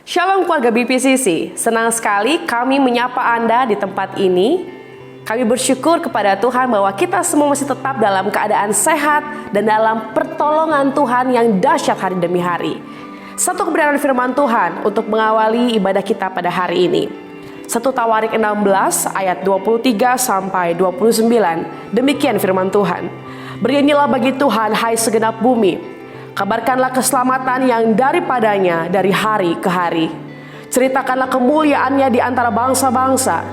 Shalom keluarga BPCC, senang sekali kami menyapa Anda di tempat ini. Kami bersyukur kepada Tuhan bahwa kita semua masih tetap dalam keadaan sehat dan dalam pertolongan Tuhan yang dahsyat hari demi hari. Satu kebenaran firman Tuhan untuk mengawali ibadah kita pada hari ini. 1 Tawarik 16 ayat 23 sampai 29. Demikian firman Tuhan. Bernyanyilah bagi Tuhan hai segenap bumi. Kabarkanlah keselamatan yang daripadanya dari hari ke hari. Ceritakanlah kemuliaannya di antara bangsa-bangsa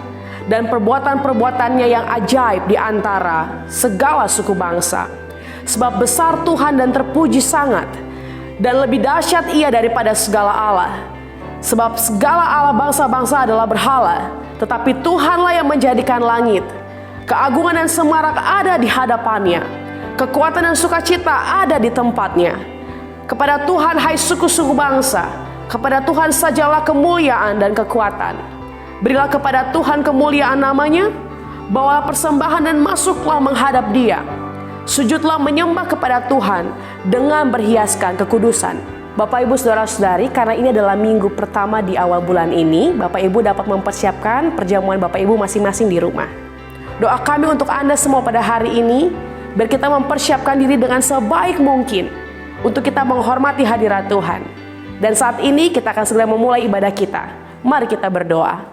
dan perbuatan-perbuatannya yang ajaib di antara segala suku bangsa. Sebab besar Tuhan dan terpuji sangat, dan lebih dahsyat Ia daripada segala Allah. Sebab segala Allah bangsa-bangsa adalah berhala, tetapi Tuhanlah yang menjadikan langit. Keagungan dan semarak ada di hadapannya, kekuatan dan sukacita ada di tempatnya. Kepada Tuhan hai suku-suku bangsa, kepada Tuhan sajalah kemuliaan dan kekuatan. Berilah kepada Tuhan kemuliaan namanya, bawalah persembahan dan masuklah menghadap Dia. Sujudlah menyembah kepada Tuhan dengan berhiaskan kekudusan. Bapak Ibu Saudara-saudari, karena ini adalah minggu pertama di awal bulan ini, Bapak Ibu dapat mempersiapkan perjamuan Bapak Ibu masing-masing di rumah. Doa kami untuk Anda semua pada hari ini, biar kita mempersiapkan diri dengan sebaik mungkin untuk kita menghormati hadirat Tuhan. Dan saat ini kita akan segera memulai ibadah kita. Mari kita berdoa.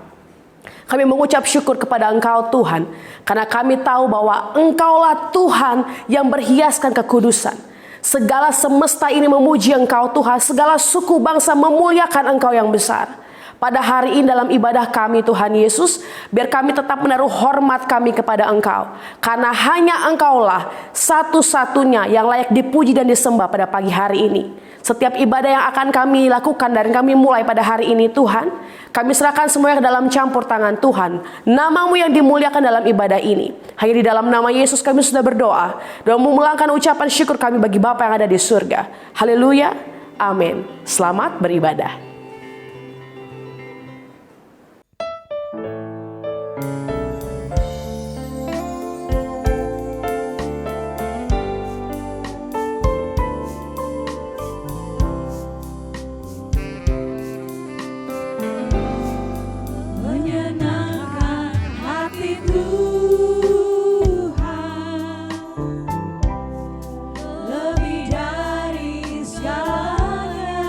Kami mengucap syukur kepada Engkau Tuhan, karena kami tahu bahwa Engkaulah Tuhan yang berhiaskan kekudusan. Segala semesta ini memuji Engkau Tuhan, segala suku bangsa memuliakan Engkau yang besar. Pada hari ini dalam ibadah kami Tuhan Yesus, biar kami tetap menaruh hormat kami kepada Engkau. Karena hanya Engkaulah satu-satunya yang layak dipuji dan disembah pada pagi hari ini. Setiap ibadah yang akan kami lakukan dan kami mulai pada hari ini Tuhan, kami serahkan semuanya ke dalam campur tangan Tuhan. Nama-Mu yang dimuliakan dalam ibadah ini. Hanya di dalam nama Yesus kami sudah berdoa dan memulangkan ucapan syukur kami bagi Bapa yang ada di surga. Haleluya, amin. Selamat beribadah. Lebih dari segalanya.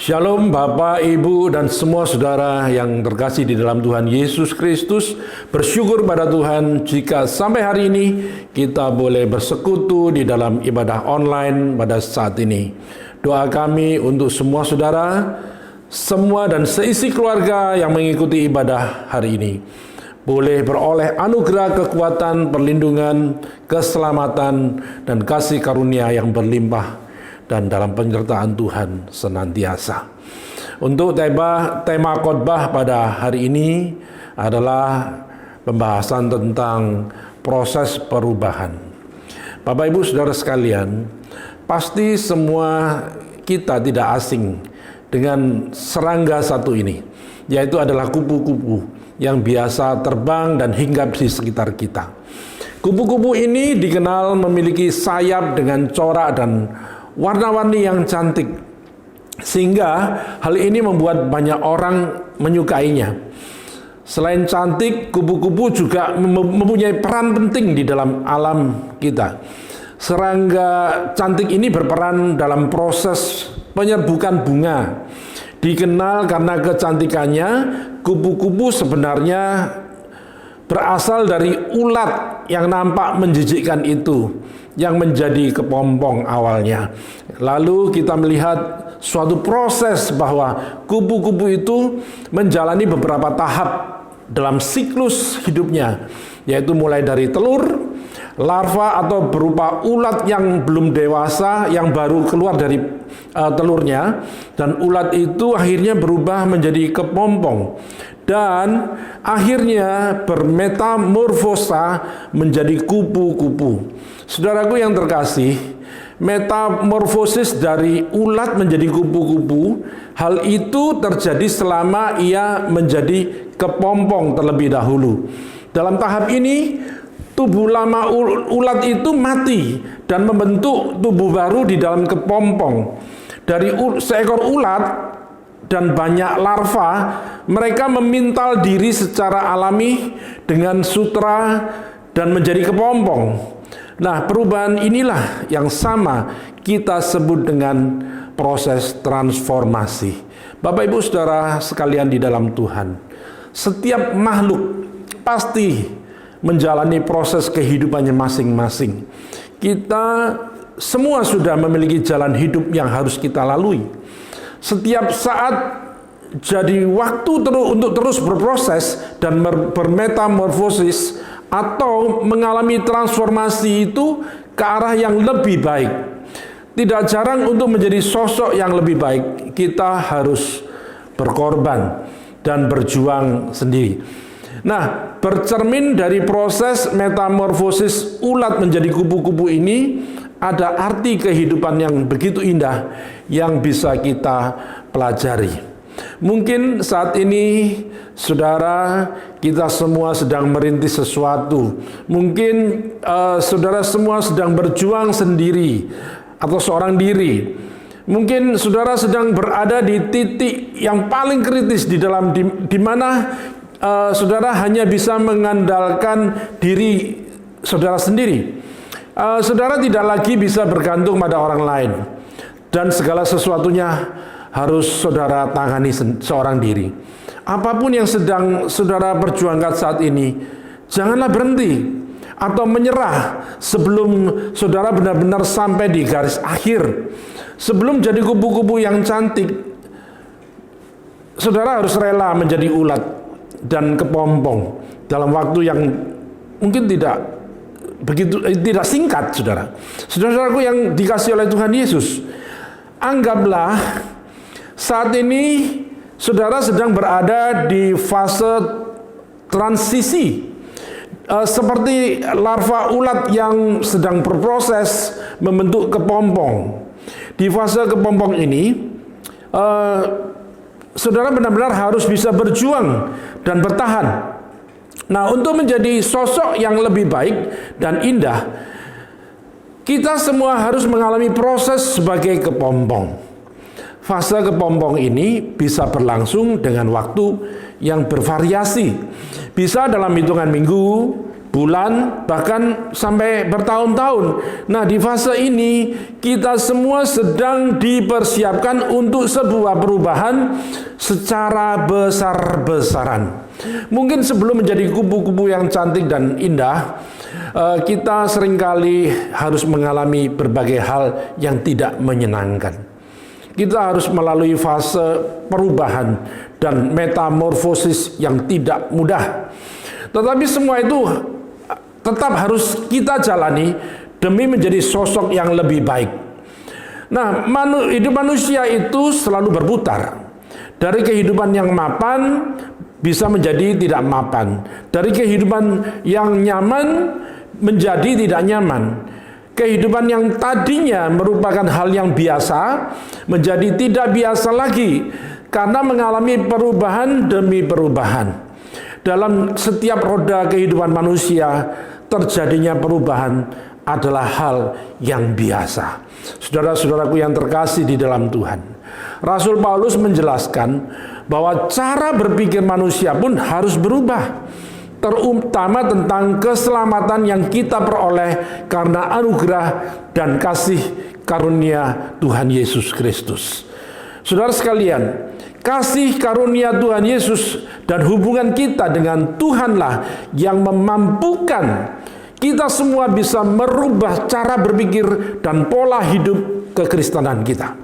Shalom Bapak, Ibu, dan semua saudara yang terkasih di dalam Tuhan Yesus Kristus. Bersyukur pada Tuhan jika sampai hari ini kita boleh bersekutu di dalam ibadah online pada saat ini. Doa kami untuk semua saudara, semua dan seisi keluarga yang mengikuti ibadah hari ini boleh beroleh anugerah, kekuatan, perlindungan, keselamatan, dan kasih karunia yang berlimpah dan dalam penyertaan Tuhan senantiasa. Untuk tema khotbah pada hari ini adalah pembahasan tentang proses perubahan. Bapak Ibu Saudara sekalian, pasti semua kita tidak asing dengan serangga satu ini, yaitu adalah kupu-kupu yang biasa terbang dan hinggap di sekitar kita. Kupu-kupu ini dikenal memiliki sayap dengan corak dan warna-warni yang cantik, sehingga hal ini membuat banyak orang menyukainya. Selain cantik, kupu-kupu juga mempunyai peran penting di dalam alam kita. Serangga cantik ini berperan dalam proses penyerbukan bunga. Dikenal karena kecantikannya, kupu-kupu sebenarnya berasal dari ulat yang nampak menjijikkan itu, yang menjadi kepompong awalnya. Lalu kita melihat suatu proses bahwa kupu-kupu itu menjalani beberapa tahap dalam siklus hidupnya, yaitu mulai dari telur, larva atau berupa ulat yang belum dewasa yang baru keluar dari telurnya, dan ulat itu akhirnya berubah menjadi kepompong dan akhirnya bermetamorfosa menjadi kupu-kupu. Saudaraku yang terkasih, metamorfosis dari ulat menjadi kupu-kupu, hal itu terjadi selama ia menjadi kepompong terlebih dahulu. Dalam tahap ini, tubuh lama ulat itu mati dan membentuk tubuh baru di dalam kepompong. Dari seekor ulat dan banyak larva, mereka memintal diri secara alami dengan sutra dan menjadi kepompong. Nah, perubahan inilah yang sama kita sebut dengan proses transformasi. Bapak Ibu Saudara sekalian di dalam Tuhan, setiap makhluk pasti menjalani proses kehidupannya masing-masing. Kita semua sudah memiliki jalan hidup yang harus kita lalui. Setiap saat jadi waktu untuk terus berproses dan bermetamorfosis atau mengalami transformasi itu ke arah yang lebih baik. Tidak jarang untuk menjadi sosok yang lebih baik, kita harus berkorban dan berjuang sendiri. Nah, bercermin dari proses metamorfosis ulat menjadi kupu-kupu ini, ada arti kehidupan yang begitu indah yang bisa kita pelajari. Mungkin saat ini saudara, kita semua sedang merintis sesuatu. Mungkin saudara semua sedang berjuang sendiri atau seorang diri. Mungkin saudara sedang berada di titik yang paling kritis di mana saudara hanya bisa mengandalkan diri saudara sendiri. Saudara tidak lagi bisa bergantung pada orang lain, dan segala sesuatunya harus saudara tangani seorang diri. Apapun yang sedang saudara perjuangkan saat ini, janganlah berhenti atau menyerah sebelum saudara benar-benar sampai di garis akhir. Sebelum jadi kupu-kupu yang cantik, saudara harus rela menjadi ulat dan kepompong dalam waktu yang mungkin tidak singkat, saudara. Saudara-saudaraku yang dikasihi oleh Tuhan Yesus, anggaplah saat ini saudara sedang berada di fase transisi, seperti larva ulat yang sedang berproses membentuk kepompong. Di fase kepompong ini, saudara benar-benar harus bisa berjuang dan bertahan. Nah, untuk menjadi sosok yang lebih baik dan indah, kita semua harus mengalami proses sebagai kepompong. Fase kepompong ini bisa berlangsung dengan waktu yang bervariasi. Bisa dalam hitungan minggu, bulan, bahkan sampai bertahun-tahun. Nah, di fase ini kita semua sedang dipersiapkan untuk sebuah perubahan secara besar-besaran. Mungkin sebelum menjadi kupu-kupu yang cantik dan indah, kita seringkali harus mengalami berbagai hal yang tidak menyenangkan. Kita harus melalui fase perubahan dan metamorfosis yang tidak mudah. Tetapi semua itu tetap harus kita jalani demi menjadi sosok yang lebih baik. Nah, hidup manusia itu selalu berputar. Dari kehidupan yang mapan bisa menjadi tidak mapan. Dari kehidupan yang nyaman menjadi tidak nyaman. Kehidupan yang tadinya merupakan hal yang biasa menjadi tidak biasa lagi karena mengalami perubahan demi perubahan. Dalam setiap roda kehidupan manusia terjadinya perubahan adalah hal yang biasa. Saudara-saudaraku yang terkasih di dalam Tuhan, Rasul Paulus menjelaskan bahwa cara berpikir manusia pun harus berubah, terutama tentang keselamatan yang kita peroleh karena anugerah dan kasih karunia Tuhan Yesus Kristus. Saudara sekalian, kasih karunia Tuhan Yesus dan hubungan kita dengan Tuhanlah yang memampukan kita semua bisa merubah cara berpikir dan pola hidup kekristenan kita.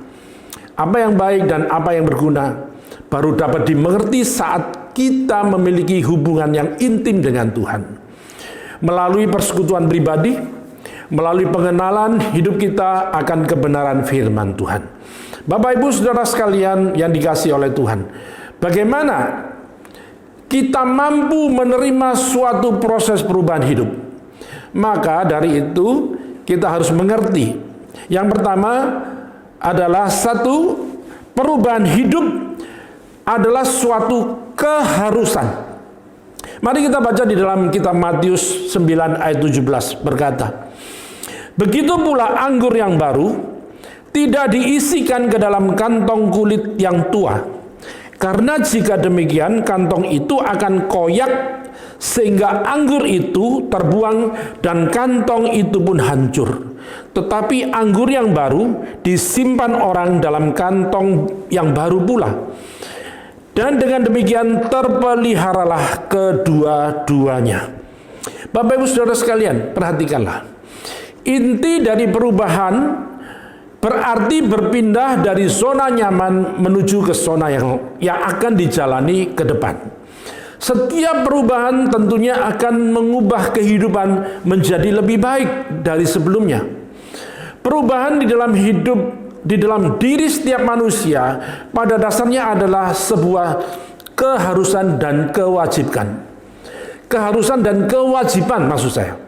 Apa yang baik dan apa yang berguna baru dapat dimengerti saat kita memiliki hubungan yang intim dengan Tuhan. Melalui persekutuan pribadi, melalui pengenalan hidup kita akan kebenaran firman Tuhan. Bapak Ibu Saudara sekalian yang dikasihi oleh Tuhan, bagaimana kita mampu menerima suatu proses perubahan hidup? Maka dari itu kita harus mengerti. Yang pertama adalah satu, perubahan hidup adalah suatu keharusan. Mari kita baca di dalam kitab Matius 9 ayat 17 berkata, begitu pula anggur yang baru tidak diisikan ke dalam kantong kulit yang tua, karena jika demikian kantong itu akan koyak sehingga anggur itu terbuang dan kantong itu pun hancur. Tetapi anggur yang baru disimpan orang dalam kantong yang baru pula. Dan dengan demikian terpeliharalah kedua-duanya. Bapak Ibu Saudara sekalian, perhatikanlah. Inti dari perubahan berarti berpindah dari zona nyaman menuju ke zona yang akan dijalani ke depan. Setiap perubahan tentunya akan mengubah kehidupan menjadi lebih baik dari sebelumnya. Perubahan di dalam hidup, di dalam diri setiap manusia pada dasarnya adalah sebuah keharusan dan kewajiban. Keharusan dan kewajiban maksud saya.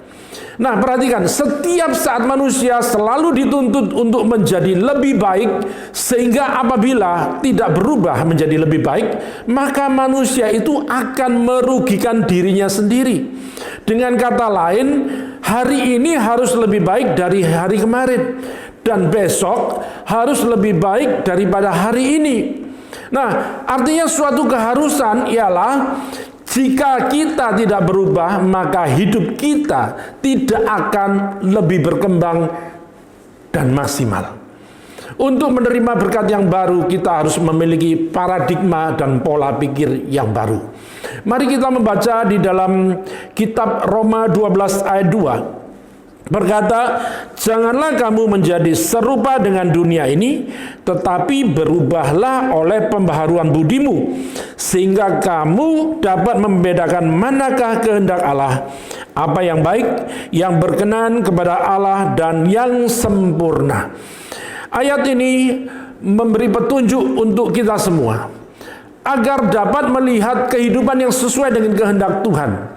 Nah, perhatikan, setiap saat manusia selalu dituntut untuk menjadi lebih baik, sehingga apabila tidak berubah menjadi lebih baik, maka manusia itu akan merugikan dirinya sendiri. Dengan kata lain, hari ini harus lebih baik dari hari kemarin, dan besok harus lebih baik daripada hari ini. Nah, artinya suatu keharusan ialah jika kita tidak berubah, maka hidup kita tidak akan lebih berkembang dan maksimal. Untuk menerima berkat yang baru, kita harus memiliki paradigma dan pola pikir yang baru. Mari kita membaca di dalam kitab Roma 12 ayat 2. Berkata, janganlah kamu menjadi serupa dengan dunia ini, tetapi berubahlah oleh pembaharuan budimu, sehingga kamu dapat membedakan manakah kehendak Allah, apa yang baik, yang berkenan kepada Allah, dan yang sempurna. Ayat ini memberi petunjuk untuk kita semua, agar dapat melihat kehidupan yang sesuai dengan kehendak Tuhan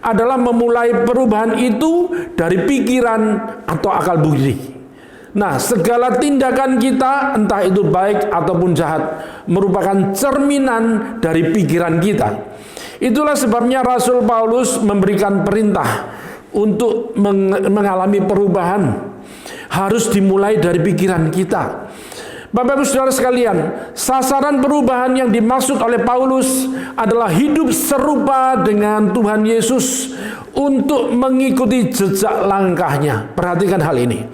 adalah memulai perubahan itu dari pikiran atau akal budi. Nah, segala tindakan kita, entah itu baik ataupun jahat, merupakan cerminan dari pikiran kita. Itulah sebabnya Rasul Paulus memberikan perintah untuk mengalami perubahan. Harus dimulai dari pikiran kita. Bapak Ibu Saudara sekalian, sasaran perubahan yang dimaksud oleh Paulus adalah hidup serupa dengan Tuhan Yesus untuk mengikuti jejak langkahnya. Perhatikan hal ini.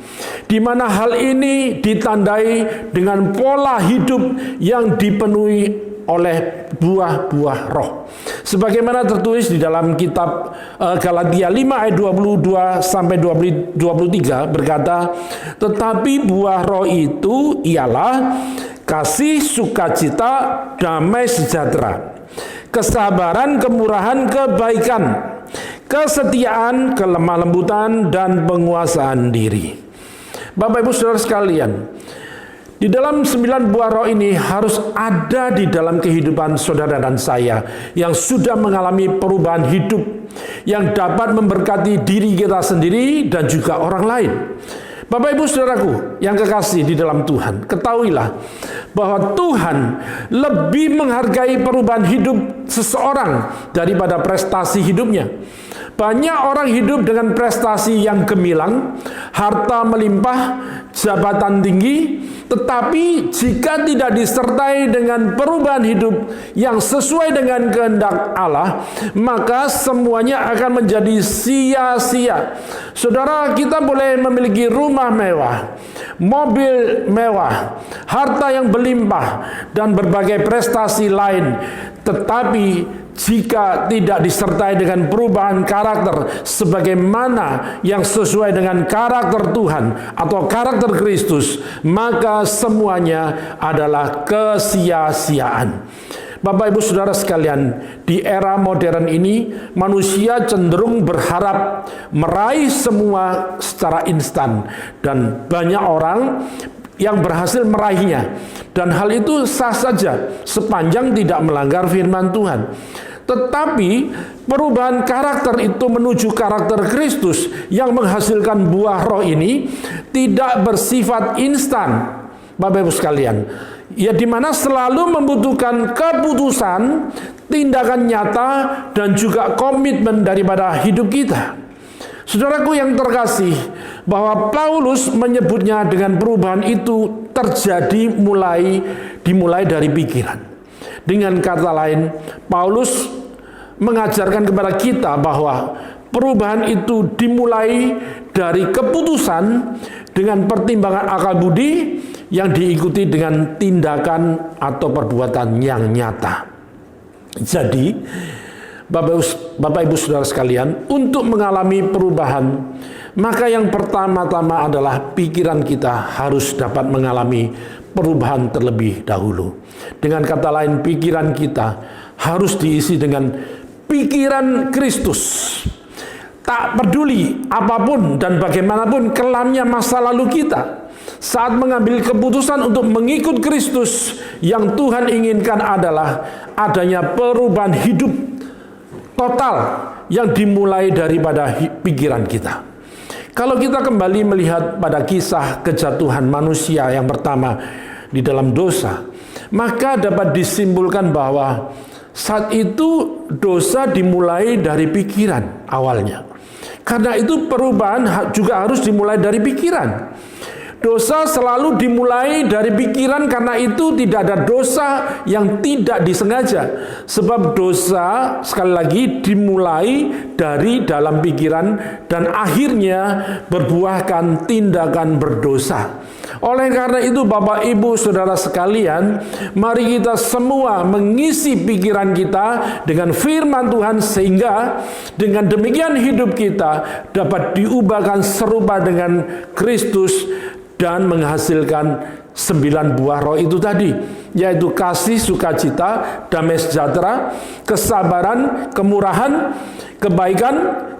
Di mana hal ini ditandai dengan pola hidup yang dipenuhi oleh buah-buah roh. Sebagaimana tertulis di dalam kitab Galatia 5 ayat 22 sampai 23 berkata, tetapi buah roh itu ialah kasih, sukacita, damai sejahtera, kesabaran, kemurahan, kebaikan, kesetiaan, kelemah lembutan, dan penguasaan diri. Bapak Ibu Saudara sekalian, di dalam 9 buah roh ini harus ada di dalam kehidupan saudara dan saya yang sudah mengalami perubahan hidup yang dapat memberkati diri kita sendiri dan juga orang lain. Bapak Ibu Saudaraku yang kekasih di dalam Tuhan, ketahuilah bahwa Tuhan lebih menghargai perubahan hidup seseorang daripada prestasi hidupnya. Banyak orang hidup dengan prestasi yang gemilang, harta melimpah, jabatan tinggi, tetapi jika tidak disertai dengan perubahan hidup yang sesuai dengan kehendak Allah, maka semuanya akan menjadi sia-sia. Saudara, kita boleh memiliki rumah mewah, mobil mewah, harta yang berlimpah, dan berbagai prestasi lain, tetapi jika tidak disertai dengan perubahan karakter sebagaimana yang sesuai dengan karakter Tuhan atau karakter Kristus, maka semuanya adalah kesia-siaan. Bapak Ibu Saudara sekalian, di era modern ini manusia cenderung berharap meraih semua secara instan, dan banyak orang yang berhasil meraihnya, dan hal itu sah saja sepanjang tidak melanggar firman Tuhan. Tetapi perubahan karakter itu menuju karakter Kristus yang menghasilkan buah roh ini tidak bersifat instan, Bapak Ibu sekalian. Ya, di mana selalu membutuhkan keputusan, tindakan nyata, dan juga komitmen daripada hidup kita. Saudaraku yang terkasih, bahwa Paulus menyebutnya dengan perubahan itu dimulai dari pikiran. Dengan kata lain, Paulus mengajarkan kepada kita bahwa perubahan itu dimulai dari keputusan dengan pertimbangan akal budi yang diikuti dengan tindakan atau perbuatan yang nyata. Jadi, Bapak Ibu Saudara sekalian, untuk mengalami perubahan, maka yang pertama-tama adalah pikiran kita harus dapat mengalami perubahan terlebih dahulu. Dengan kata lain, pikiran kita harus diisi dengan pikiran Kristus. Tak peduli apapun dan bagaimanapun kelamnya masa lalu kita, saat mengambil keputusan untuk mengikut Kristus, yang Tuhan inginkan adalah adanya perubahan hidup total yang dimulai daripada pikiran kita. Kalau kita kembali melihat pada kisah kejatuhan manusia yang pertama di dalam dosa, maka dapat disimpulkan bahwa saat itu dosa dimulai dari pikiran awalnya. Karena itu perubahan juga harus dimulai dari pikiran. Dosa selalu dimulai dari pikiran, karena itu tidak ada dosa yang tidak disengaja. Sebab dosa, sekali lagi, dimulai dari dalam pikiran dan akhirnya berbuahkan tindakan berdosa. Oleh karena itu, Bapak Ibu Saudara sekalian, mari kita semua mengisi pikiran kita dengan firman Tuhan, sehingga dengan demikian hidup kita dapat diubahkan serupa dengan Kristus dan menghasilkan 9 buah roh itu tadi, yaitu kasih, sukacita, damai sejahtera, kesabaran, kemurahan, kebaikan,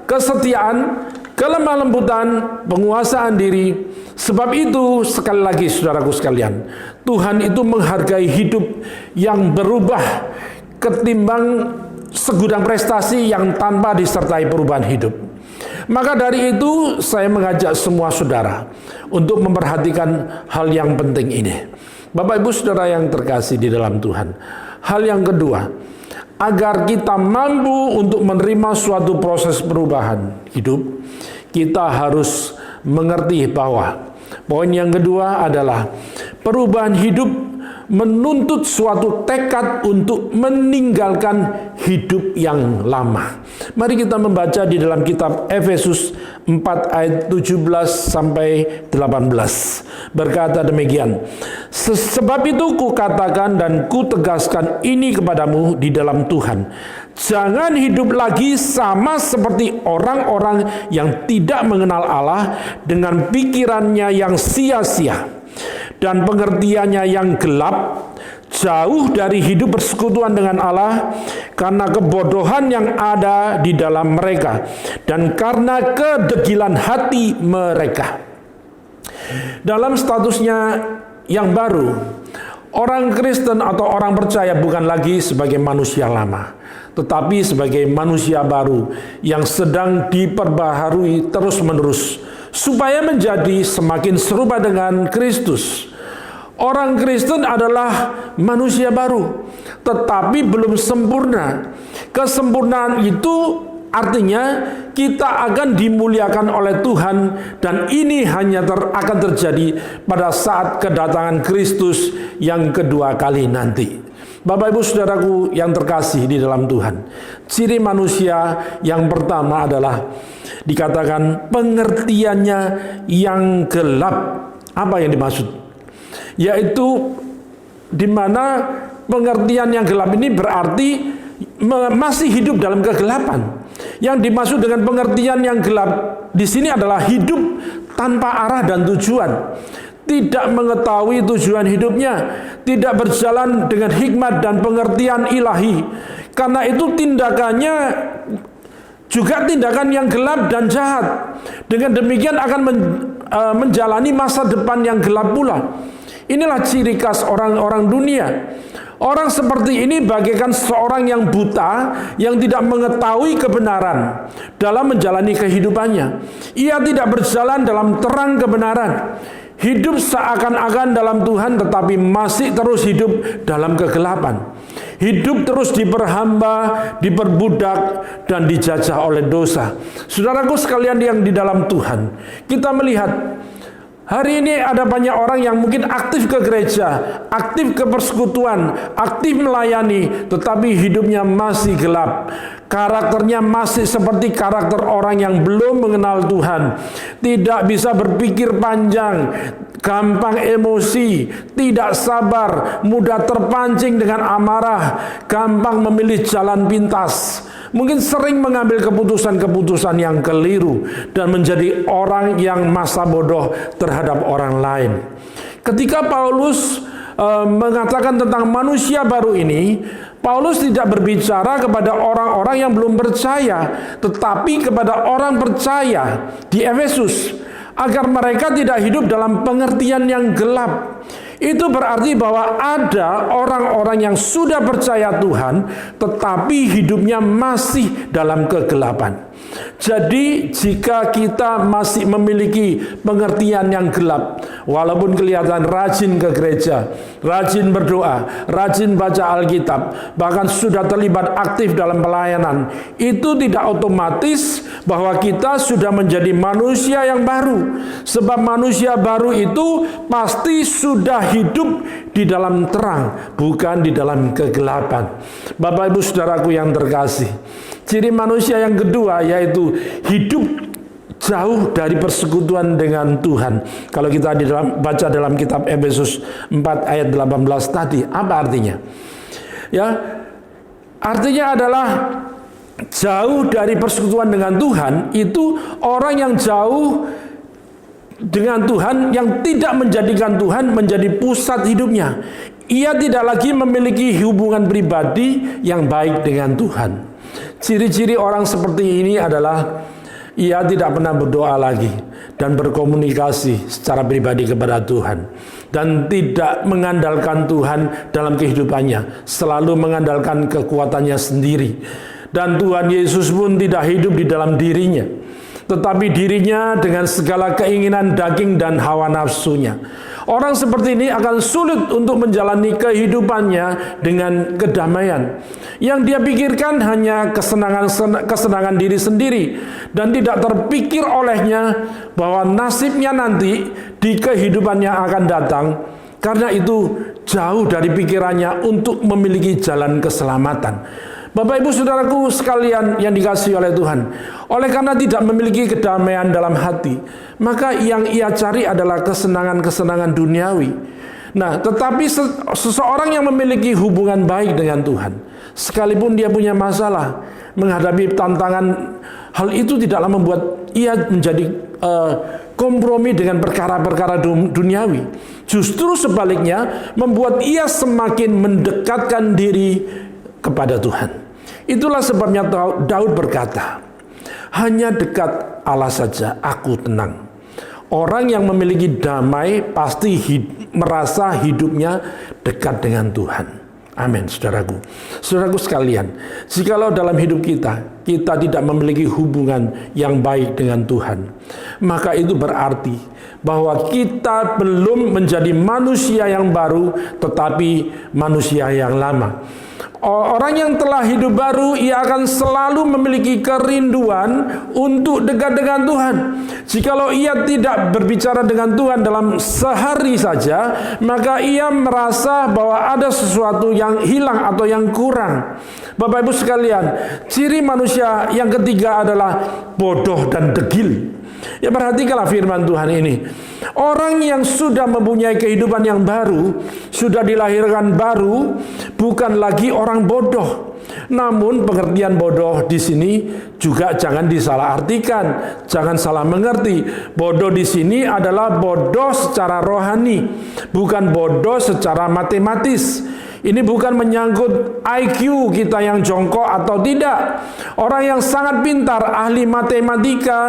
kesetiaan, kelemah lembutan, penguasaan diri. Sebab itu, sekali lagi saudaraku sekalian, Tuhan itu menghargai hidup yang berubah ketimbang segudang prestasi yang tanpa disertai perubahan hidup. Maka dari itu saya mengajak semua saudara untuk memperhatikan hal yang penting ini. Bapak Ibu Saudara yang terkasih di dalam Tuhan, hal yang kedua, agar kita mampu untuk menerima suatu proses perubahan hidup, kita harus mengerti bahwa poin yang kedua adalah Perubahan hidup menuntut suatu tekad untuk meninggalkan hidup yang lama. Mari kita membaca di dalam kitab Efesus 4 ayat 17 sampai 18. Berkata demikian, sebab itu kukatakan dan kutegaskan ini kepadamu di dalam Tuhan. Jangan hidup lagi sama seperti orang-orang yang tidak mengenal Allah dengan pikirannya yang sia-sia dan pengertiannya yang gelap, jauh dari hidup persekutuan dengan Allah karena kebodohan yang ada di dalam mereka dan karena kedegilan hati mereka. Dalam statusnya yang baru, orang Kristen atau orang percaya bukan lagi sebagai manusia lama, tetapi sebagai manusia baru yang sedang diperbaharui terus-menerus supaya menjadi semakin serupa dengan Kristus. Orang Kristen adalah manusia baru, tetapi belum sempurna. Kesempurnaan itu artinya kita akan dimuliakan oleh Tuhan, dan ini hanya akan terjadi pada saat kedatangan Kristus yang kedua kali nanti. Bapak Ibu Saudaraku yang terkasih di dalam Tuhan, ciri manusia yang pertama adalah dikatakan pengertiannya yang gelap. Apa yang dimaksud? Yaitu di mana pengertian yang gelap ini berarti masih hidup dalam kegelapan. Yang dimaksud dengan pengertian yang gelap di sini adalah hidup tanpa arah dan tujuan, tidak mengetahui tujuan hidupnya, tidak berjalan dengan hikmat dan pengertian ilahi. Karena itu tindakannya juga tindakan yang gelap dan jahat. Dengan demikian akan menjalani masa depan yang gelap pula. Inilah ciri khas orang-orang dunia. Orang seperti ini bagaikan seorang yang buta, yang tidak mengetahui kebenaran dalam menjalani kehidupannya. Ia tidak berjalan dalam terang kebenaran. Hidup seakan-akan dalam Tuhan, tetapi masih terus hidup dalam kegelapan. Hidup terus diperhamba, diperbudak, dan dijajah oleh dosa. Saudaraku sekalian yang di dalam Tuhan, kita melihat hari ini ada banyak orang yang mungkin aktif ke gereja, aktif ke persekutuan, aktif melayani, tetapi hidupnya masih gelap. Karakternya masih seperti karakter orang yang belum mengenal Tuhan. Tidak bisa berpikir panjang, gampang emosi, tidak sabar, mudah terpancing dengan amarah, gampang memilih jalan pintas. Mungkin sering mengambil keputusan-keputusan yang keliru dan menjadi orang yang masa bodoh terhadap orang lain. Ketika Paulus mengatakan tentang manusia baru ini, Paulus tidak berbicara kepada orang-orang yang belum percaya, tetapi kepada orang percaya di Efesus, agar mereka tidak hidup dalam pengertian yang gelap. Itu berarti bahwa ada orang-orang yang sudah percaya Tuhan, tetapi hidupnya masih dalam kegelapan. Jadi jika kita masih memiliki pengertian yang gelap, walaupun kelihatan rajin ke gereja, rajin berdoa, rajin baca Alkitab, bahkan sudah terlibat aktif dalam pelayanan, itu tidak otomatis bahwa kita sudah menjadi manusia yang baru. Sebab manusia baru itu pasti sudah hidup di dalam terang, bukan di dalam kegelapan. Bapak Ibu Saudaraku yang terkasih, ciri manusia yang kedua yaitu hidup jauh dari persekutuan dengan Tuhan. Kalau kita baca dalam kitab Efesus 4 ayat 18 tadi, apa artinya? Ya, artinya adalah jauh dari persekutuan dengan Tuhan itu orang yang jauh dengan Tuhan, yang tidak menjadikan Tuhan menjadi pusat hidupnya. Ia tidak lagi memiliki hubungan pribadi yang baik dengan Tuhan. Ciri-ciri orang seperti ini adalah ia tidak pernah berdoa lagi dan berkomunikasi secara pribadi kepada Tuhan, dan tidak mengandalkan Tuhan dalam kehidupannya, selalu mengandalkan kekuatannya sendiri. Dan Tuhan Yesus pun tidak hidup di dalam dirinya, tetapi dirinya dengan segala keinginan daging dan hawa nafsunya. Orang seperti ini akan sulit untuk menjalani kehidupannya dengan kedamaian. Yang dia pikirkan hanya kesenangan diri sendiri, dan tidak terpikir olehnya bahwa nasibnya nanti di kehidupannya akan datang Karena itu jauh dari pikirannya untuk memiliki jalan keselamatan. Bapak ibu saudaraku sekalian yang dikasihi oleh Tuhan, oleh karena tidak memiliki kedamaian dalam hati, maka yang ia cari adalah kesenangan-kesenangan duniawi. Nah, tetapi seseorang yang memiliki hubungan baik dengan Tuhan, sekalipun dia punya masalah, menghadapi tantangan, hal itu tidaklah membuat ia menjadi kompromi dengan perkara-perkara duniawi. Justru sebaliknya, membuat ia semakin mendekatkan diri kepada Tuhan. Itulah sebabnya Daud berkata, hanya dekat Allah saja aku tenang. Orang yang memiliki damai pasti merasa hidupnya dekat dengan Tuhan. Amin, saudaraku. Saudaraku sekalian, jikalau dalam hidup kita tidak memiliki hubungan yang baik dengan Tuhan, maka itu berarti bahwa kita belum menjadi manusia yang baru, tetapi manusia yang lama. Orang yang telah hidup baru, ia akan selalu memiliki kerinduan untuk dekat dengan Tuhan. Jikalau ia tidak berbicara dengan Tuhan dalam sehari saja, maka ia merasa bahwa ada sesuatu yang hilang atau yang kurang. Bapak ibu sekalian, ciri manusia yang ketiga adalah bodoh dan degil. Ya, perhatikanlah firman Tuhan ini. Orang yang sudah mempunyai kehidupan yang baru, sudah dilahirkan baru, bukan lagi orang bodoh. Namun pengertian bodoh di sini juga jangan disalahartikan, jangan salah mengerti. Bodoh di sini adalah bodoh secara rohani, bukan bodoh secara matematis. Ini bukan menyangkut IQ kita yang jongkok atau tidak. Orang yang sangat pintar, ahli matematika,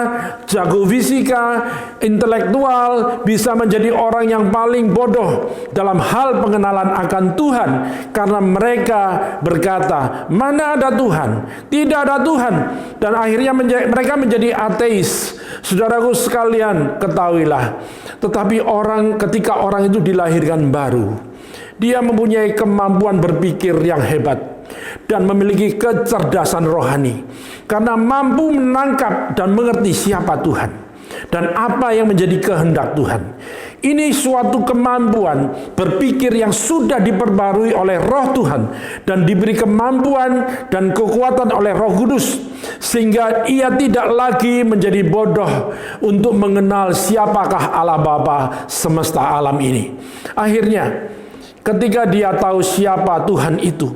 jago fisika, intelektual, bisa menjadi orang yang paling bodoh dalam hal pengenalan akan Tuhan. Karena mereka berkata, mana ada Tuhan? Tidak ada Tuhan. Dan akhirnya mereka menjadi ateis. Saudaraku sekalian, ketahuilah. Tetapi ketika orang itu dilahirkan baru, dia mempunyai kemampuan berpikir yang hebat dan memiliki kecerdasan rohani karena mampu menangkap dan mengerti siapa Tuhan dan apa yang menjadi kehendak Tuhan. Ini suatu kemampuan berpikir yang sudah diperbarui oleh Roh Tuhan dan diberi kemampuan dan kekuatan oleh Roh Kudus, sehingga ia tidak lagi menjadi bodoh untuk mengenal siapakah Allah Bapa semesta alam ini. Akhirnya, ketika dia tahu siapa Tuhan itu,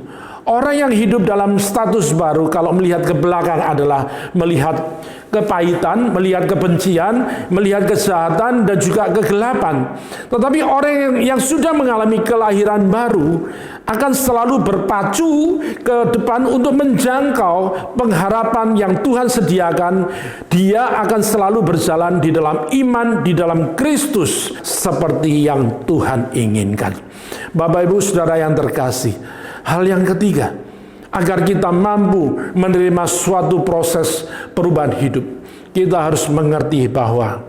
orang yang hidup dalam status baru kalau melihat ke belakang adalah melihat kepahitan, melihat kebencian, melihat kejahatan dan juga kegelapan. Tetapi orang yang sudah mengalami kelahiran baru akan selalu berpacu ke depan untuk menjangkau pengharapan yang Tuhan sediakan. Dia akan selalu berjalan di dalam iman, di dalam Kristus seperti yang Tuhan inginkan. Bapak ibu saudara yang terkasih, hal yang ketiga, agar kita mampu menerima suatu proses perubahan hidup, kita harus mengerti bahwa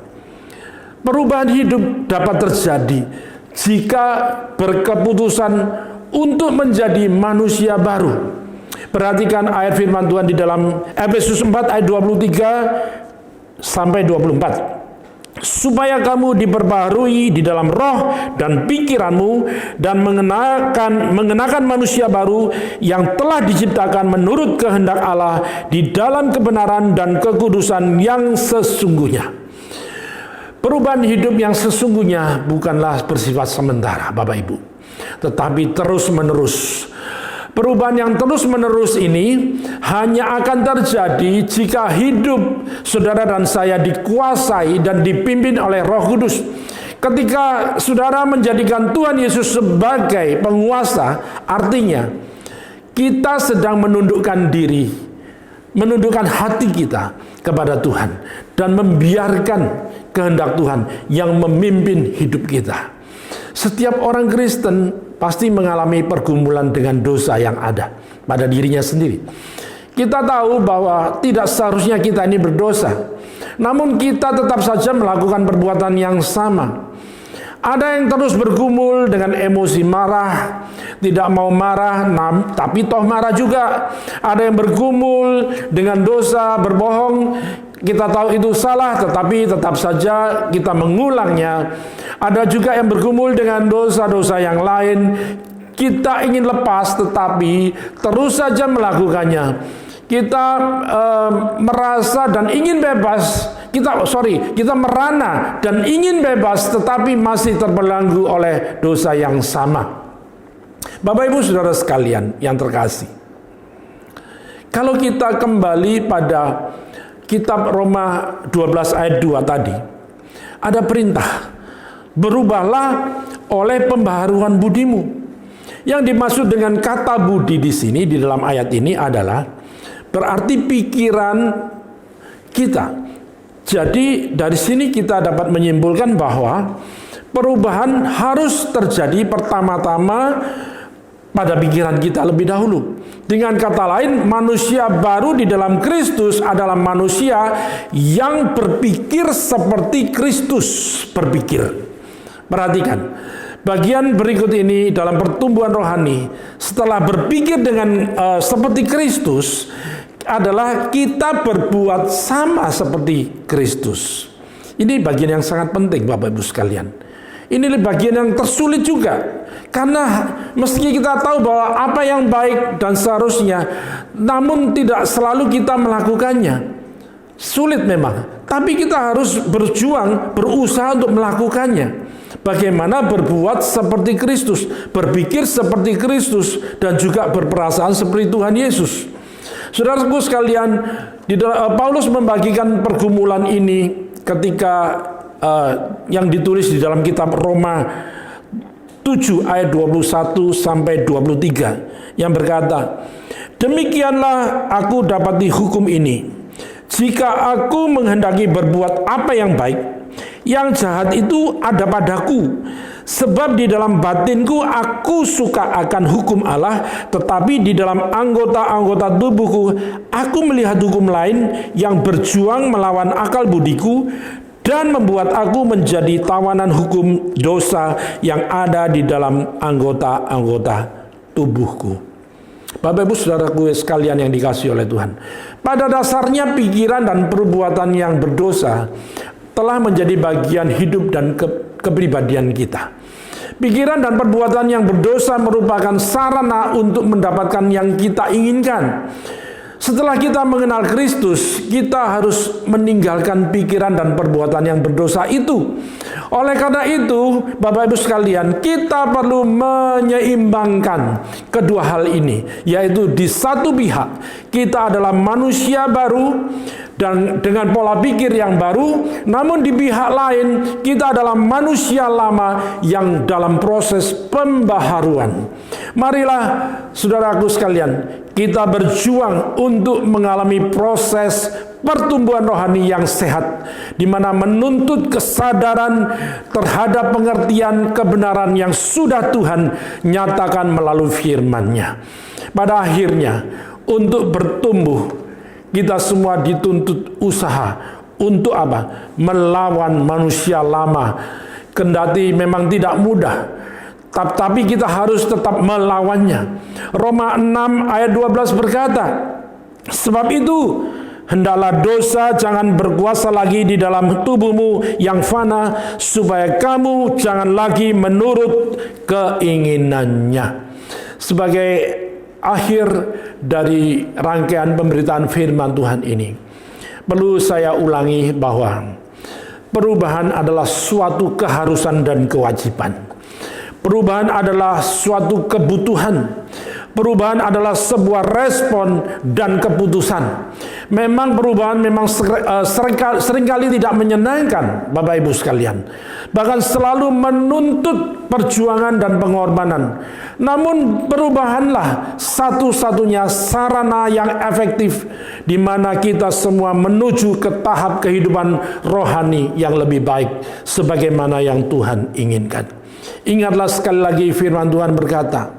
perubahan hidup dapat terjadi jika berkeputusan untuk menjadi manusia baru. Perhatikan ayat firman Tuhan di dalam Efesus 4 ayat 23 sampai 24. Supaya kamu diperbaharui di dalam roh dan pikiranmu dan mengenakan manusia baru yang telah diciptakan menurut kehendak Allah di dalam kebenaran dan kekudusan yang sesungguhnya. Perubahan hidup yang sesungguhnya bukanlah bersifat sementara, Bapak Ibu, tetapi terus-menerus. Perubahan yang terus-menerus ini hanya akan terjadi jika hidup saudara dan saya dikuasai dan dipimpin oleh Roh Kudus. Ketika saudara menjadikan Tuhan Yesus sebagai penguasa, artinya kita sedang menundukkan diri, menundukkan hati kita kepada Tuhan dan membiarkan kehendak Tuhan yang memimpin hidup kita. Setiap orang Kristen pasti mengalami pergumulan dengan dosa yang ada pada dirinya sendiri. Kita tahu bahwa tidak seharusnya kita ini berdosa, namun kita tetap saja melakukan perbuatan yang sama. Ada yang terus bergumul dengan emosi marah, tidak mau marah, tapi toh marah juga. Ada yang bergumul dengan dosa, berbohong, Kita tahu itu salah, tetapi tetap saja kita mengulangnya. Ada juga yang bergumul dengan dosa-dosa yang lain. Kita ingin lepas, tetapi terus saja melakukannya. Kita merasa dan ingin bebas. Kita merana dan ingin bebas, tetapi masih terbelenggu oleh dosa yang sama. Bapak Ibu Saudara sekalian yang terkasih, kalau kita kembali pada kitab Roma 12 ayat 2 tadi, ada perintah, berubahlah oleh pembaharuan budimu. Yang dimaksud dengan kata budi di sini, di dalam ayat ini adalah berarti pikiran kita. Jadi dari sini kita dapat menyimpulkan bahwa perubahan harus terjadi pertama-tama pada pikiran kita lebih dahulu. Dengan kata lain, manusia baru di dalam Kristus adalah manusia yang berpikir seperti Kristus berpikir. Perhatikan, bagian berikut ini dalam pertumbuhan rohani, setelah berpikir dengan seperti Kristus, adalah kita berbuat sama seperti Kristus. Ini bagian yang sangat penting Bapak Ibu sekalian. Ini bagian yang tersulit juga, karena meski kita tahu bahwa apa yang baik dan seharusnya, namun tidak selalu kita melakukannya. Sulit memang, tapi kita harus berjuang, berusaha untuk melakukannya. Bagaimana berbuat seperti Kristus, berpikir seperti Kristus, dan juga berperasaan seperti Tuhan Yesus. Saudaraku sekalian, Paulus membagikan pergumulan ini ketika yang ditulis di dalam kitab Roma 7 ayat 21 sampai 23 yang berkata, "Demikianlah aku dapat dihukum ini, jika aku menghendaki berbuat apa yang baik, yang jahat itu ada padaku. Sebab di dalam batinku aku suka akan hukum Allah, tetapi di dalam anggota-anggota tubuhku aku melihat hukum lain yang berjuang melawan akal budiku dan membuat aku menjadi tawanan hukum dosa yang ada di dalam anggota-anggota tubuhku." Bapak Ibu Saudaraku sekalian yang dikasihi oleh Tuhan, pada dasarnya pikiran dan perbuatan yang berdosa telah menjadi bagian hidup dan kepribadian kita. Pikiran dan perbuatan yang berdosa merupakan sarana untuk mendapatkan yang kita inginkan. Setelah kita mengenal Kristus, kita harus meninggalkan pikiran dan perbuatan yang berdosa itu. Oleh karena itu, Bapak Ibu sekalian, kita perlu menyeimbangkan kedua hal ini, yaitu di satu pihak kita adalah manusia baru dan dengan pola pikir yang baru, namun di pihak lain kita adalah manusia lama yang dalam proses pembaharuan. Marilah saudaraku sekalian, kita berjuang untuk mengalami proses pertumbuhan rohani yang sehat, di mana menuntut kesadaran terhadap pengertian kebenaran yang sudah Tuhan nyatakan melalui firman-Nya. Pada akhirnya, untuk bertumbuh, kita semua dituntut usaha untuk apa? Melawan manusia lama. Kendati memang tidak mudah, tapi kita harus tetap melawannya. Roma 6 ayat 12 berkata, "Sebab itu hendaklah dosa jangan berkuasa lagi di dalam tubuhmu yang fana, supaya kamu jangan lagi menurut keinginannya." Sebagai akhir dari rangkaian pemberitaan firman Tuhan ini, perlu saya ulangi bahwa perubahan adalah suatu keharusan dan kewajiban. Perubahan adalah suatu kebutuhan. Perubahan adalah sebuah respon dan keputusan. Memang perubahan memang seringkali tidak menyenangkan, Bapak Ibu sekalian. Bahkan selalu menuntut perjuangan dan pengorbanan. Namun perubahanlah satu-satunya sarana yang efektif di mana kita semua menuju ke tahap kehidupan rohani yang lebih baik sebagaimana yang Tuhan inginkan. Ingatlah sekali lagi firman Tuhan berkata,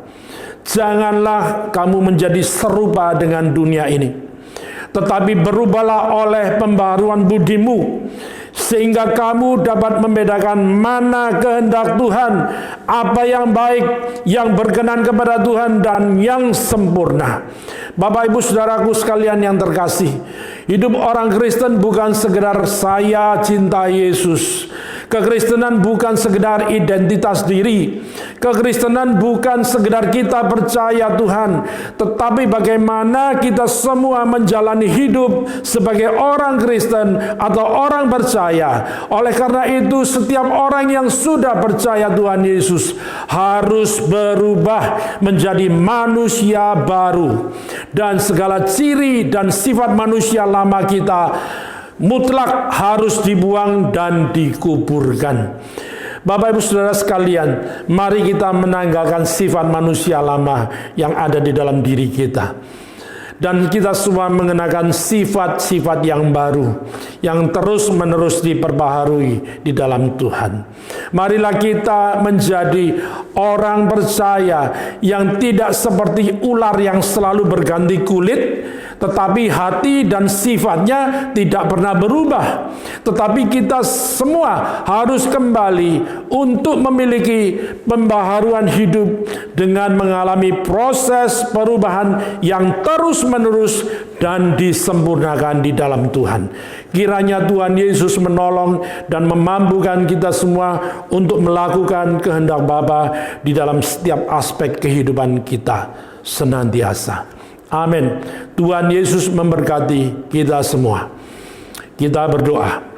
"Janganlah kamu menjadi serupa dengan dunia ini, tetapi berubahlah oleh pembaharuan budimu, sehingga kamu dapat membedakan mana kehendak Tuhan, apa yang baik, yang berkenan kepada Tuhan, dan yang sempurna." Bapak Ibu Saudaraku sekalian yang terkasih, Hidup orang Kristen bukan sekedar saya cinta Yesus. Kekristenan bukan sekedar identitas diri. Kekristenan bukan sekedar kita percaya Tuhan, tetapi bagaimana kita semua menjalani hidup sebagai orang Kristen atau orang percaya. Oleh karena itu, setiap orang yang sudah percaya Tuhan Yesus harus berubah menjadi manusia baru. Dan segala ciri dan sifat manusia lama kita mutlak harus dibuang dan dikuburkan. Bapak Ibu Saudara sekalian, mari kita menanggalkan sifat manusia lama yang ada di dalam diri kita. Dan kita semua mengenakan sifat-sifat yang baru, yang terus-menerus diperbaharui di dalam Tuhan. Marilah kita menjadi orang percaya yang tidak seperti ular yang selalu berganti kulit, tetapi hati dan sifatnya tidak pernah berubah. Tetapi kita semua harus kembali untuk memiliki pembaharuan hidup dengan mengalami proses perubahan yang terus-menerus dan disempurnakan di dalam Tuhan. Kiranya Tuhan Yesus menolong dan memampukan kita semua untuk melakukan kehendak Bapa di dalam setiap aspek kehidupan kita senantiasa. Amin. Tuhan Yesus memberkati kita semua. Kita berdoa.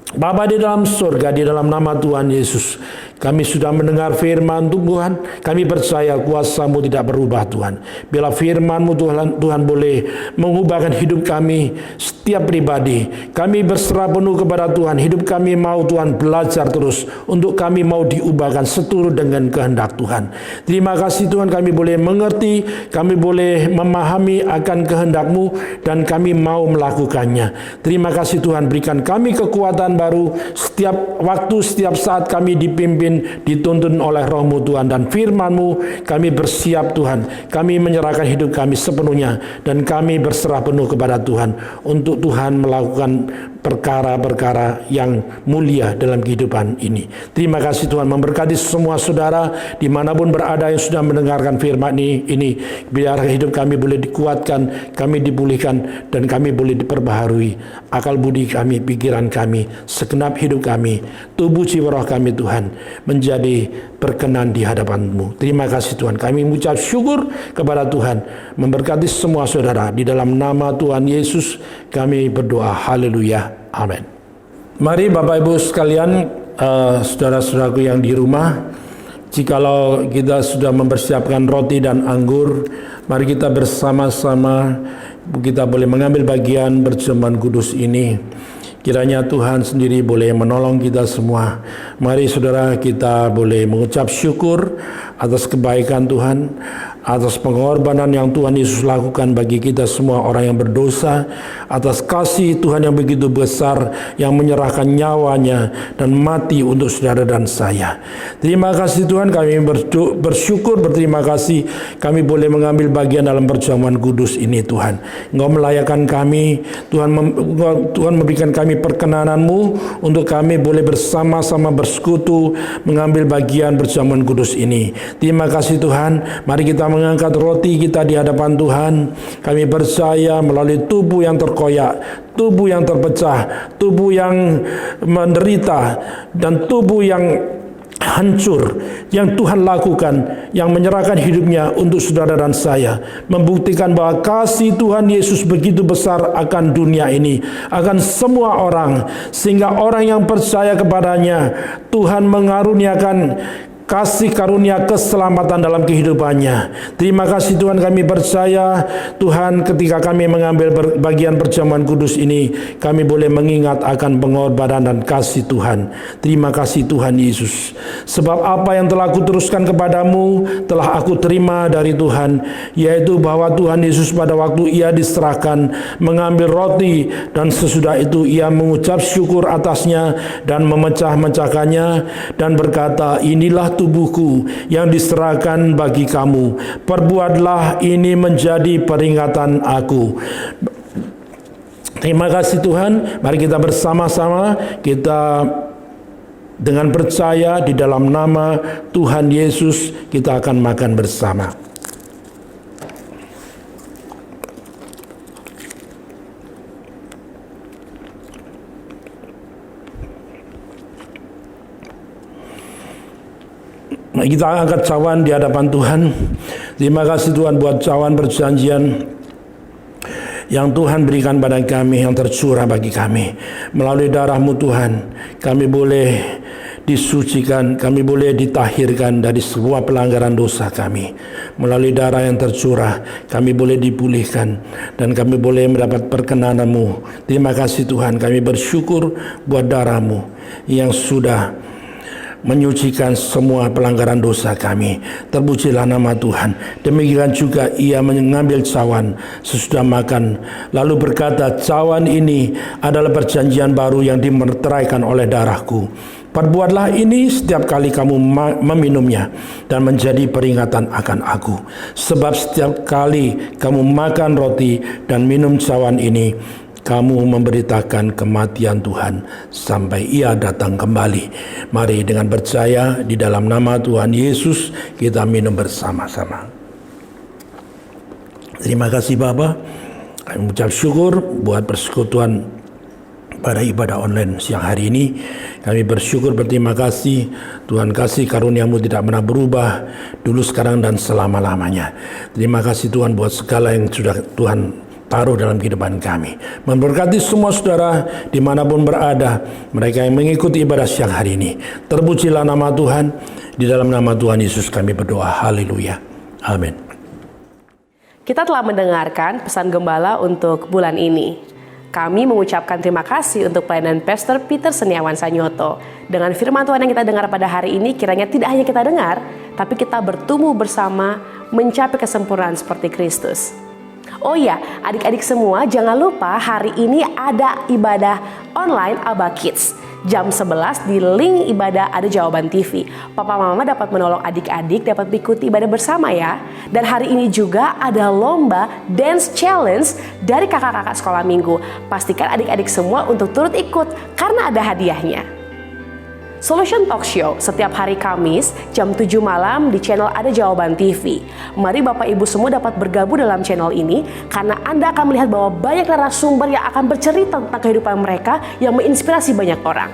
Bapa di dalam surga, di dalam nama Tuhan Yesus, kami sudah mendengar firman Tuhan. Kami percaya kuasa-Mu tidak berubah Tuhan. Bila firman-Mu Tuhan boleh mengubahkan hidup kami setiap pribadi. Kami berserah penuh kepada Tuhan. Hidup kami mau Tuhan belajar terus. Untuk kami mau diubahkan seturut dengan kehendak Tuhan. Terima kasih Tuhan, kami boleh mengerti, kami boleh memahami akan kehendak-Mu, dan kami mau melakukannya. Terima kasih Tuhan, berikan kami kekuatan baru setiap waktu, setiap saat kami dipimpin, dituntun oleh Roh-Mu Tuhan dan firman-Mu. Kami bersiap Tuhan, kami menyerahkan hidup kami sepenuhnya, dan kami berserah penuh kepada Tuhan untuk Tuhan melakukan perkara-perkara yang mulia dalam kehidupan ini. Terima kasih Tuhan, memberkati semua saudara dimanapun berada yang sudah mendengarkan firman ini. Biar hidup kami boleh dikuatkan, kami dipulihkan, dan kami boleh diperbaharui akal budi kami, pikiran kami, segenap hidup kami, tubuh jiwa roh kami Tuhan, menjadi berkenan di hadapan-Mu. Terima kasih Tuhan, kami mengucap syukur kepada Tuhan, memberkati semua saudara. Di dalam nama Tuhan Yesus kami berdoa, haleluya, amin. Mari Bapak Ibu sekalian, saudara-saudaraku yang di rumah, jikalau kita sudah mempersiapkan roti dan anggur, mari kita bersama-sama kita boleh mengambil bagian perjamuan kudus ini. Kiranya Tuhan sendiri boleh menolong kita semua. Mari saudara, kita boleh mengucap syukur atas kebaikan Tuhan, atas pengorbanan yang Tuhan Yesus lakukan bagi kita semua orang yang berdosa, atas kasih Tuhan yang begitu besar, yang menyerahkan nyawanya dan mati untuk saudara dan saya. Terima kasih Tuhan, kami bersyukur, berterima kasih kami boleh mengambil bagian dalam perjamuan kudus ini Tuhan. Engkau melayakkan kami, Tuhan memberikan kami perkenanan-Mu untuk kami boleh bersama-sama bersekutu mengambil bagian perjamuan kudus ini. Terima kasih Tuhan, mari kita mengangkat roti kita di hadapan Tuhan. Kami percaya melalui tubuh yang terkoyak, tubuh yang terpecah, tubuh yang menderita, dan tubuh yang hancur yang Tuhan lakukan, yang menyerahkan hidupnya untuk saudara dan saya, membuktikan bahwa kasih Tuhan Yesus begitu besar akan dunia ini, akan semua orang, sehingga orang yang percaya kepadanya Tuhan mengaruniakan kasih karunia keselamatan dalam kehidupannya. Terima kasih Tuhan, kami percaya Tuhan ketika kami mengambil bagian perjamuan kudus ini, kami boleh mengingat akan pengorbanan dan kasih Tuhan. Terima kasih Tuhan Yesus, sebab apa yang telah aku teruskan kepadamu telah aku terima dari Tuhan, yaitu bahwa Tuhan Yesus pada waktu ia diserahkan mengambil roti, dan sesudah itu ia mengucap syukur atasnya dan memecah-mecahkannya dan berkata, inilah tubuhku yang diserahkan bagi kamu. Perbuatlah ini menjadi peringatan aku. Terima kasih Tuhan. Mari kita bersama-sama kita dengan percaya di dalam nama Tuhan Yesus kita akan makan bersama. kita angkat cawan di hadapan Tuhan. Terima kasih Tuhan buat cawan perjanjian yang Tuhan berikan pada kami, yang tercurah bagi kami. Melalui darah-Mu Tuhan, kami boleh disucikan, kami boleh ditahirkan dari semua pelanggaran dosa kami. Melalui darah yang tercurah, kami boleh dipulihkan dan kami boleh mendapat perkenanan-Mu. Terima kasih Tuhan, kami bersyukur buat darah-Mu yang sudah menyucikan semua pelanggaran dosa kami. Terpujilah nama Tuhan. Demikian juga ia mengambil cawan sesudah makan, lalu berkata, cawan ini adalah perjanjian baru yang dimeteraikan oleh darahku. Perbuatlah ini setiap kali kamu meminumnya dan menjadi peringatan akan aku. Sebab setiap kali kamu makan roti dan minum cawan ini, kamu memberitakan kematian Tuhan sampai ia datang kembali. Mari dengan percaya di dalam nama Tuhan Yesus kita minum bersama-sama. Terima kasih Bapa. Kami mengucap syukur buat persekutuan pada ibadah online siang hari ini. Kami bersyukur, berterima kasih. Tuhan kasih karunia-Mu tidak pernah berubah, dulu, sekarang, dan selama-lamanya. Terima kasih Tuhan buat segala yang sudah Tuhan taruh dalam kehidupan kami. Memberkati semua saudara dimanapun berada, mereka yang mengikuti ibadah siang hari ini. Terpujilah nama Tuhan. Di dalam nama Tuhan Yesus kami berdoa. Haleluya. Amin. Kita telah mendengarkan pesan gembala untuk bulan ini. Kami mengucapkan terima kasih untuk pelayanan Pastor Peter Seniawan Sanyoto. Dengan firman Tuhan yang kita dengar pada hari ini, kiranya tidak hanya kita dengar, tapi kita bertumbuh bersama mencapai kesempurnaan seperti Kristus. Oh iya, adik-adik semua, jangan lupa hari ini ada ibadah online Aba Kids. Jam 11 di link ibadah Ada Jawaban TV. Papa Mama dapat menolong adik-adik dapat mengikuti ibadah bersama ya. Dan hari ini juga ada lomba Dance Challenge dari kakak-kakak sekolah minggu. Pastikan adik-adik semua untuk turut ikut karena ada hadiahnya. Solution Talk Show setiap hari Kamis jam 7 malam di channel Ada Jawaban TV. Mari Bapak Ibu semua dapat bergabung dalam channel ini karena Anda akan melihat bahwa banyak narasumber yang akan bercerita tentang kehidupan mereka yang menginspirasi banyak orang.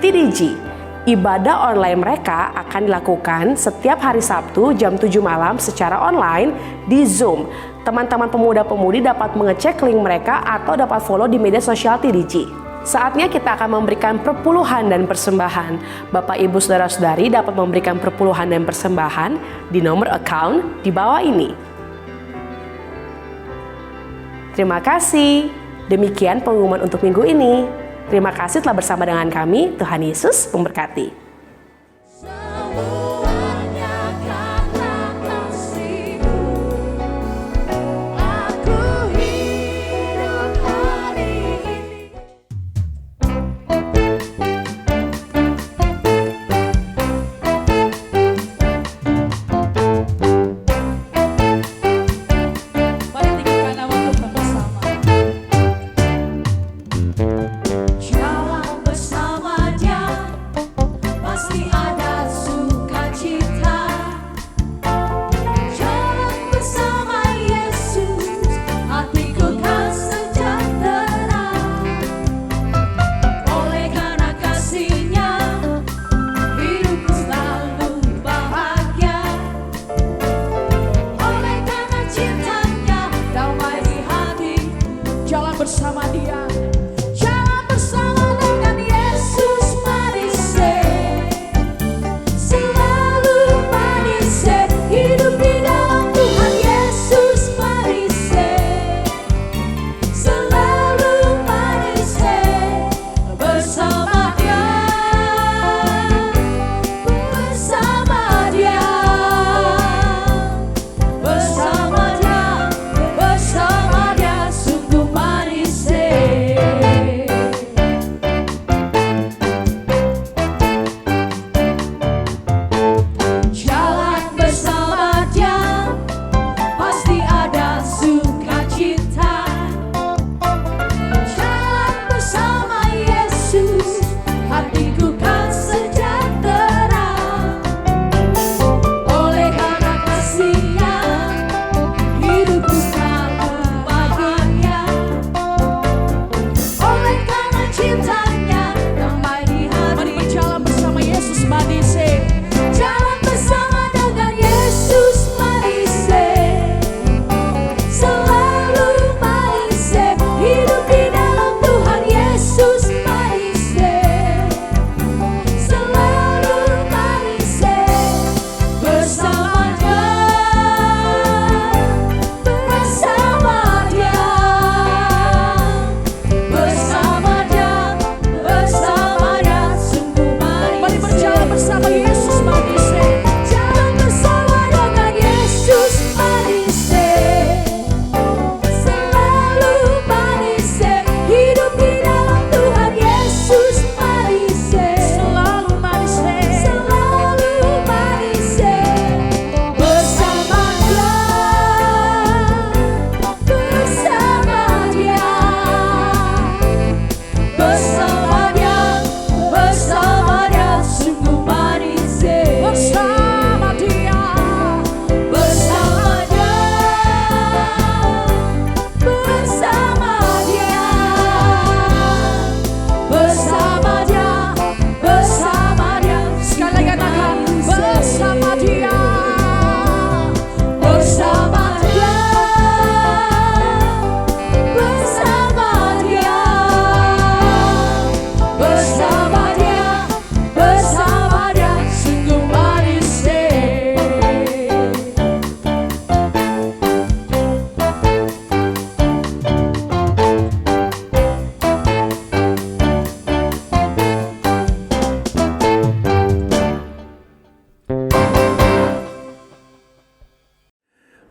TDG, ibadah online mereka akan dilakukan setiap hari Sabtu jam 7 malam secara online di Zoom. Teman-teman pemuda-pemudi dapat mengecek link mereka atau dapat follow di media sosial TDG. Saatnya kita akan memberikan perpuluhan dan persembahan. Bapak, Ibu, Saudara-saudari dapat memberikan perpuluhan dan persembahan di nomor account di bawah ini. Terima kasih. Demikian pengumuman untuk minggu ini. Terima kasih telah bersama dengan kami. Tuhan Yesus memberkati.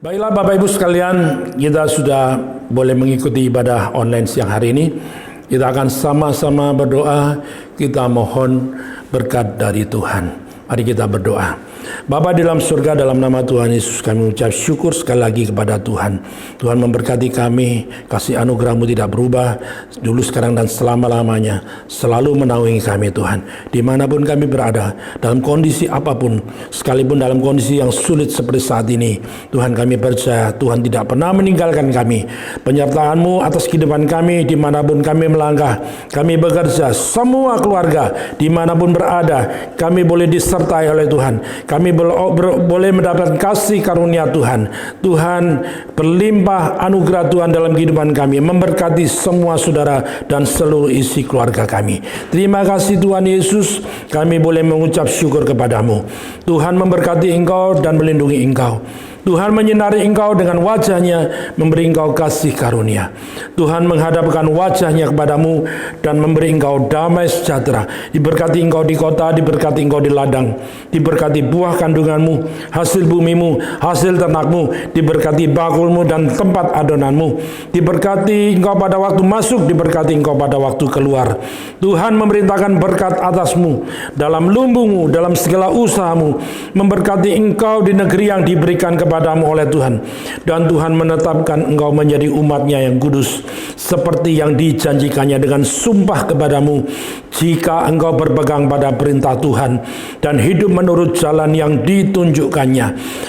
Baiklah Bapak Ibu sekalian, kita sudah boleh mengikuti ibadah online siang hari ini. Kita akan sama-sama berdoa, kita mohon berkat dari Tuhan. Mari kita berdoa. Bapa di dalam surga, dalam nama Tuhan Yesus kami ucap syukur sekali lagi kepada Tuhan. Tuhan memberkati kami, kasih anugerah-Mu tidak berubah, dulu sekarang dan selama-lamanya, selalu menaungi kami Tuhan. Dimanapun kami berada, dalam kondisi apapun, sekalipun dalam kondisi yang sulit seperti saat ini, Tuhan kami percaya Tuhan tidak pernah meninggalkan kami. Penyertaan-Mu atas kehidupan kami, dimanapun kami melangkah, kami bekerja, semua keluarga, dimanapun berada, kami boleh disertai oleh Tuhan. Kami boleh mendapatkan kasih karunia Tuhan. Tuhan berlimpah anugerah Tuhan dalam kehidupan kami, memberkati semua saudara dan seluruh isi keluarga kami. Terima kasih Tuhan Yesus, kami boleh mengucap syukur kepadamu. Tuhan memberkati Engkau dan melindungi Engkau. Tuhan menyinari engkau dengan wajahnya, memberi engkau kasih karunia. Tuhan menghadapkan wajahnya kepadamu dan memberi engkau damai sejahtera. Diberkati engkau di kota, diberkati engkau di ladang, diberkati buah kandunganmu, hasil bumimu, hasil ternakmu, diberkati bakulmu dan tempat adonanmu. Diberkati engkau pada waktu masuk, diberkati engkau pada waktu keluar. Tuhan memerintahkan berkat atasmu, dalam lumbungmu, dalam segala usahamu, memberkati engkau di negeri yang diberikan kepadamu oleh Tuhan, dan Tuhan menetapkan engkau menjadi umatnya yang kudus seperti yang dijanjikannya dengan sumpah kepadamu, jika engkau berpegang pada perintah Tuhan dan hidup menurut jalan yang ditunjukkannya.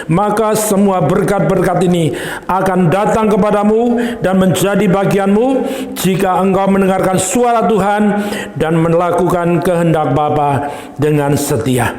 Maka semua berkat-berkat ini akan datang kepadamu dan menjadi bagianmu jika engkau mendengarkan suara Tuhan dan melakukan kehendak Bapa dengan setia.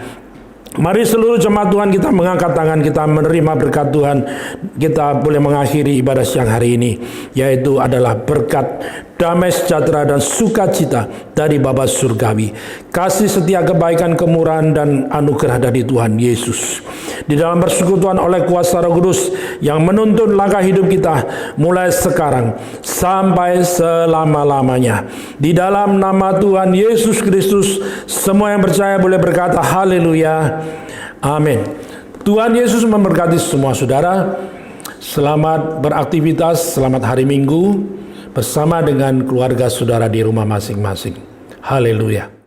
Mari seluruh jemaat Tuhan kita mengangkat tangan, kita menerima berkat Tuhan. Kita boleh mengakhiri ibadah siang hari ini, yaitu adalah berkat damai sejahtera dan sukacita dari Bapa Surgawi, kasih setia, kebaikan, kemurahan dan anugerah dari Tuhan Yesus, di dalam persekutuan oleh kuasa Roh Kudus yang menuntun langkah hidup kita mulai sekarang sampai selama-lamanya. Di dalam nama Tuhan Yesus Kristus, semua yang percaya boleh berkata haleluya, amin. Tuhan Yesus memberkati semua saudara. Selamat beraktivitas, selamat hari Minggu bersama dengan keluarga saudara di rumah masing-masing. Haleluya.